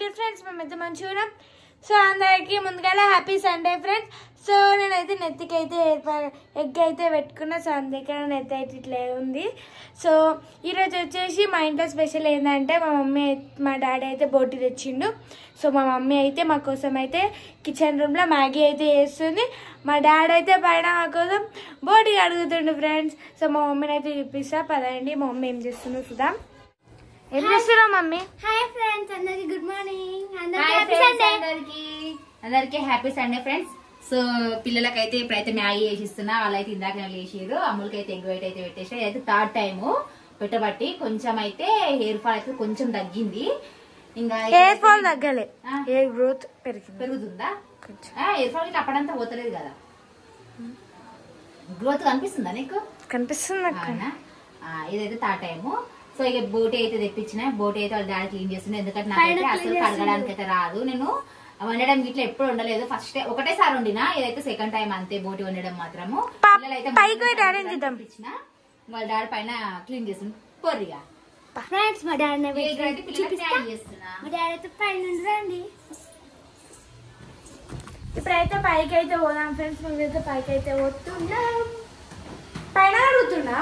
good friends. మేమైతే మంచిగా so అందరికి ముందుగాల హ్యాపీ సండే ఫ్రెండ్స్. సో నేనైతే నెత్తికి అయితే ఎగ్ అయితే పెట్టుకున్నా. సో అందుకే నెత్తి అయితే ఇట్లా ఉంది. సో ఈరోజు వచ్చేసి మా ఇంట్లో స్పెషల్ ఏంటంటే మా డాడీ అయితే బోటి తెచ్చిండు. సో మా మమ్మీ అయితే మా కోసం అయితే కిచెన్ రూమ్లో మ్యాగీ అయితే చేస్తుంది. మా డాడీ అయితే పైన మా కోసం బోటి అడుగుతుండు ఫ్రెండ్స్. సో మా మమ్మీని అయితే చూపిస్తా పదండి. మా మమ్మీ ఏం చేస్తుందో చూద్దాం. ఏం చేస్తున్నావు మమ్మీ? హాయ్ ఫ్రెండ్స్, అందరికి గుడ్ మార్నింగ్. అందరికి హ్యాపీ సండే ఫ్రెండ్స్. సో పిల్లలకైతే ఇప్పుడైతే మ్యాగీ చేసిస్తున్నా. వాళ్ళైతే ఇందాక లేచారు. అమ్ములకి అయితే ఎగ్ వైట్ అయితే పెట్టేసి అయితే థర్డ్ టైము పెట్టబట్టి కొంచెం అయితే హెయిర్ ఫాల్ అయితే కొంచెం తగ్గింది. ఇంకా హెయిర్ ఫాల్ తగ్గలే, హెయిర్ గ్రోత్ పెరుగుతుందా? హెయిర్ ఫాల్ ఇట్లా అప్పుడంతా పోతలేదు కదా. గ్రోత్ కనిపిస్తుందా నీకు? కనిపిస్తుంది. ఇదైతే థర్డ్ టైము. సో ఇక బోటి అయితే తెప్పించిన. బోటి అయితే వాళ్ళ డాడీ క్లీన్ చేస్తుంది. ఎందుకంటే నాకైతే అసలు కడగడానికి అయితే రాదు. నేను వండడం ఇట్లా ఎప్పుడు ఉండలేదు. ఫస్ట్ ఒకటేసారి వండినా. ఇదైతే సెకండ్ టైం అంతే బోటి వండడం మాత్రము. పిల్లలైతే వాళ్ళ డాడీ పైన క్లీన్ చేస్తుంది పొర్రిగా. ఫ్రెండ్స్ మా డాడీ అయితే పైన రండి. ఇప్పుడైతే పైకి అయితే పోదాం ఫ్రెండ్స్. మేమైతే పైకి అయితే పోతున్నాం. పైన అడుగుతున్నా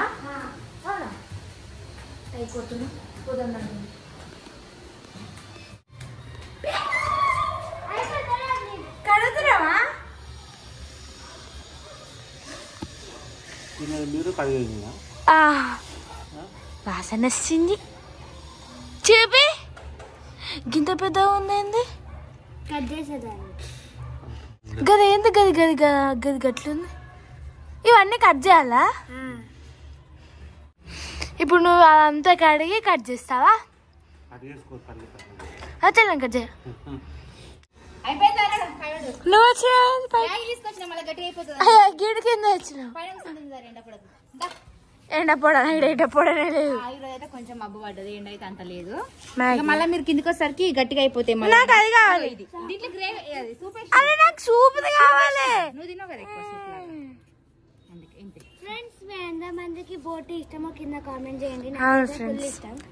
అయిపోతున్నా పోదాం. కడుగుతున్నావా? వాసన వస్తుంది. చూపి గింత పెద్ద ఉందేంది? గది ఏంది? గది గది గది గట్లుంది. ఇవన్నీ కట్ చేయాలా? ఇప్పుడు నువ్వు అదంతా కడిగి కట్ చేస్తావా? చల్లం కట్ చేయ. నువ్వు గిడి కింద వచ్చినావు. ఎండ పొడనే లేదు. కొంచెం మబ్బు పడ్డది. ఎండ అయితే అంత లేదు. మళ్ళీ మీరు కిందికి వచ్చేసరికి గట్టిగా అయిపోతే నాకు అది కావాలి. నాకు సూప్ కావాలి. నువ్వు తిన్నావు కదా ఎక్కువ సూప్. ఫ్రెండ్స్ మీ అందరికి బోటి ఇష్టమో కింద కామెంట్ చేయండి.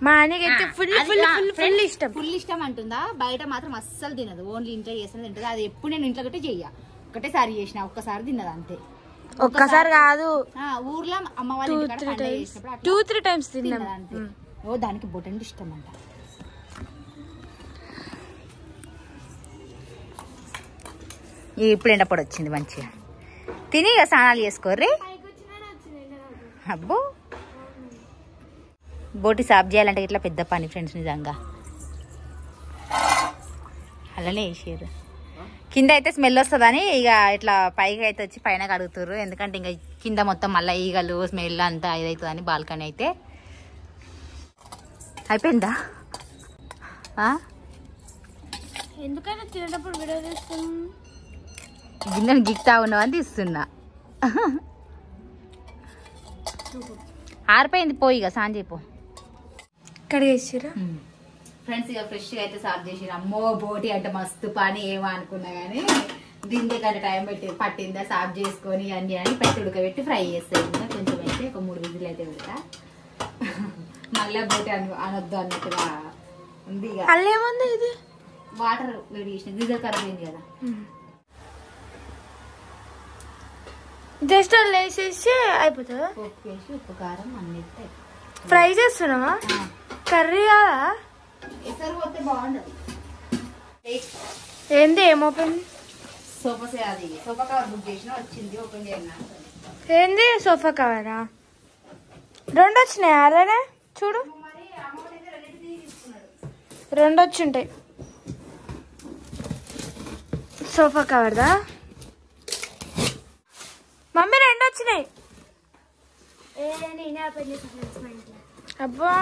మా ఆయనకైతే ఫుల్ ఇష్టం. ఫుల్ ఇష్టం అంటుందా? బయట మాత్రం అస్సలు తినదు. ఓన్లీ ఇంట్లో చేసిన తింటుంది. అది ఎప్పుడు నేను ఇంట్లో గట్టే చెయ్య. ఒకటేసారి చేసిన, ఒక్కసారి తిన్నది అంతే. ఒక్కసారి కాదు, ఊర్లో అమ్మ వాళ్ళ 2-3 టైమ్స్ తిన్నది అంతే. ఓ దానికి బోటి అంటే ఇష్టం అంట. ఇప్పుడు ఎండపొడి వచ్చింది మంచిగా. తిని ఇక స్నానాలు చేసుకోర్రి. అబ్బో బోటి సాఫ్ చేయాలంటే ఇట్లా పెద్ద పని ఫ్రెండ్స్. నిజంగా అలానే వేసారు. కింద అయితే స్మెల్ వస్తుందని ఇక ఇట్లా పైకి అయితే వచ్చి పైన కడుగుతారు. ఎందుకంటే ఇంకా కింద మొత్తం మళ్ళీ ఈగలు స్మెల్ అంతా ఇదవుతుందని. బాల్కనీ అయితే అయిపోయిందా? ఎందుకైనా తినేటప్పుడు వీడియో తీస్తున్నాం. గిన్నెను గిక్తా ఉన్నావని తీస్తున్నా. ఆరిపోయింది పోయి ఇక సాంజీపో కడిగేసిరా ఫ్రెండ్స్. ఇక ఫ్రెష్ గా అయితే సాఫ్ చేసిరు. అమ్మో బోటి అంటే మస్తు పని ఏమో అనుకున్నా గానీ దీనికి కంటే టైం పట్టిందా సాఫ్ చేసుకొని అన్ని అని పెట్టి ఉడకబెట్టి ఫ్రై చేస్తాయి. కొంచెం అయితే ఒక 3 విజిల్ అయితే ఉడక. మళ్ళీ బోటి అనొద్దు అన్నట్టుగా ఉంది. ఇక అల్లేముంది ఇది వాటర్ వేడి చేసిన గీజర్ ఖరాబ్ అయింది కదా. జస్ట్ అలా వేసేసి అయిపోతుందా? ఉప్పు వేసి ఉప్పు కారం అన్ని ఫ్రై చేస్తున్నావా? కర్రీ కాదా? ఎసరు పోతే బాగుండదు. ఏంది ఏం ఓపెన్? సోఫా అది సోఫా కవర్ బుక్ చేసిన వచ్చింది. ఓపెన్ చేయాలి. ఏంది సోఫా కవరా? 2 వచ్చినాయి అలానే చూడు. 2 వచ్చింటాయి. Sofa కవర్దా mummy? 2 వచ్చినాయి. అబ్బా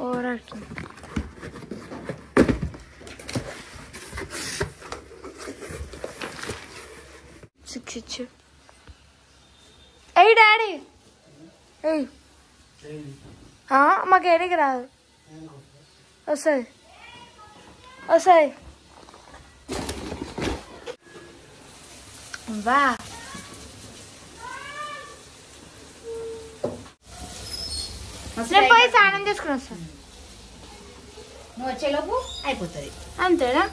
ఓవరాక్షన్. ఇచ్చు. ఏయ్ డాడీ, ఏయ్ మాకు ఏడికి రాదు. వస్తుంది. వా నేను పోయి స్నానం చేసుకుని వస్తాను. నువ్వు వచ్చేలోపు అయిపోతుంది. అంతేనా?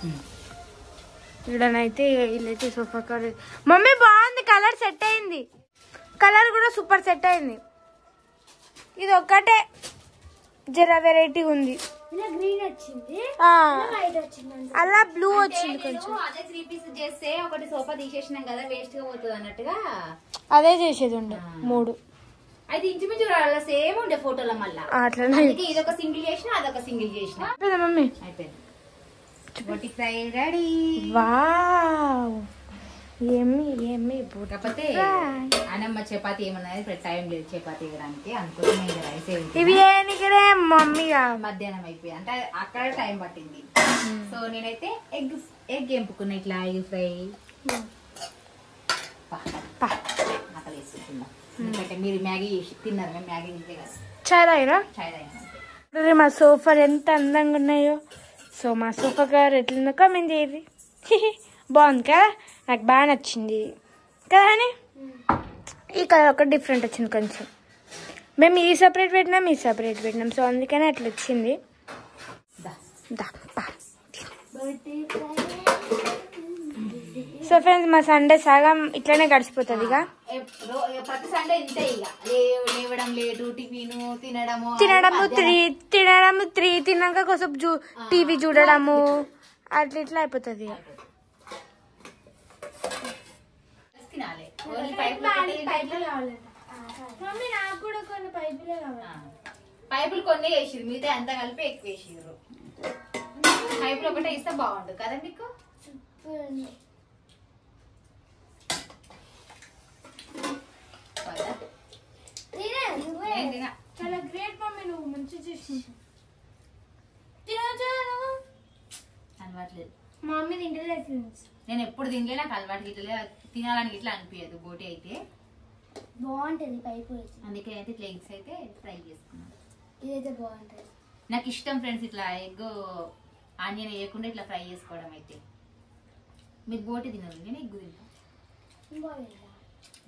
ఇక్కడనైతే వీళ్ళైతే సోఫా కవర్. మమ్మీ బాగుంది, కలర్ సెట్ అయింది, కలర్ కూడా సూపర్ సెట్ అయింది. ఇది ఒక్కటే జర వెరైటీ ఉంది. గ్రీన్ వచ్చింది, వైట్ వచ్చింది, అలా బ్లూ వచ్చింది కొంచెం. అదే 3 పీసెస్ చేస్తే ఒకటి సోఫా తీసేసినాం కదా, వేస్ట్ గా పోతుంది అన్నట్టుగా అదే చేసేది ఉండే 3. అయితే ఇంచుమించు అలా సేమ్ ఉండే ఫోటోలో మళ్ళా. అట్లనే ఇదొక సింగిల్ చేసిన, అదొక సింగిల్ చేసిన. మమ్మీ అయిపోయింది. బోటి ఫ్రై రెడీ. వావ్, ఏమి ఏమి కాకపోతే అన్నమ్మ చపాతి ఏమన్నది టైం లేదు చపాతి ఇవ్వడానికి, అనుకోని రైస్ ఇవి ఇక్కడ మమ్మీ మధ్యాహ్నం అయిపోయి అంటే అక్కడ టైం పట్టింది. సో నేనైతే ఎగ్ ఎంపుకున్నా ఇట్లా ఎగ్ ఫ్రై. అక్కడ వేసుకున్నా ఎందుకంటే మీరు మ్యాగీ తిన్నారు, మేము మ్యాగీ తింటే కదా. చాయ్ తాగిరా? చాయ్ తాగినా. మా సోఫాలు ఎంత అందంగా ఉన్నాయో. సో మా సోఫా కవర్ ఎట్లుందో కామెంట్ చేయరు. బాగుంది కదా, నాకు బాగా నచ్చింది కదా. అని ఈ కలర్ ఒక డిఫరెంట్ వచ్చింది కొంచెం. మేము ఈ సపరేట్ పెట్టినాం సో అందుకనే అట్లా వచ్చింది. సో ఫ్రెండ్స్ మా సండే సగం ఇట్లానే గడిచిపోతుంది. ఇక ప్రతి సండే ఇంతే, ఇక లేవడం లేటు, తినడము 3 తిన్నాక కొంచెం టీవీ చూడడము అట్లా ఇట్లా అయిపోతుంది. పైపులు కొన్ని వేసిరు, మిగతా అంతా కలిపి ఎక్కువ వేసిరు. పైపులు ఒకటే ఇస్తే బాగుండు కదా మీకు. చాలా గ్రేట్ మమ్మీ, నువ్వు మంచిగా చేసినావు. అలవాట్లేదు మమ్మీ తింటలేదు, నేను ఎప్పుడు తినలే, నాకు అలవాటు గిట్లే, తినాలని ఇట్లా అనిపించదు బోటి అయితే. బాగుంటది పైపు, అందుకే అయితే ఇట్లా ఎగ్స్ అయితే ఫ్రై చేసుకున్నాను. ఇదైతే బాగుంటది, నాకు ఇష్టం ఫ్రెండ్స్ ఇట్లా ఎగ్ ఆనియన్ వేయకుండా ఇట్లా ఫ్రై చేసుకోవడం. అయితే మీరు బోటి తినరు, నేను ఎగ్ తింటాను.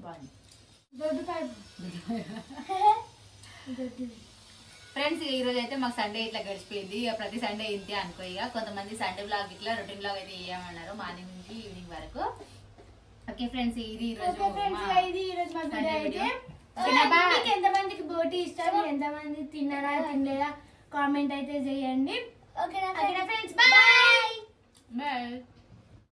బాగుంది ఫ్రెండ్స్. ఈ రోజు అయితే మాకు సండే ఇట్లా గడిచిపోయింది. ఇక ప్రతి సండే ఇంతే అనుకో. ఇక కొంతమంది సండే బ్లాగ్ ఇట్లా రొటీన్ బ్లాగ్ అయితే వేయమన్నారు మార్నింగ్ నుంచి ఈవినింగ్ వరకు. ఓకే ఫ్రెండ్స్, ఇది ఈ రోజు మా వీడియో. ఎంతమందికి బోటి ఇష్టం, ఎంతమంది తిన్నారా తినలేదా కామెంట్ అయితే చేయండి. ఓకేనా ఫ్రెండ్స్, బాయ్.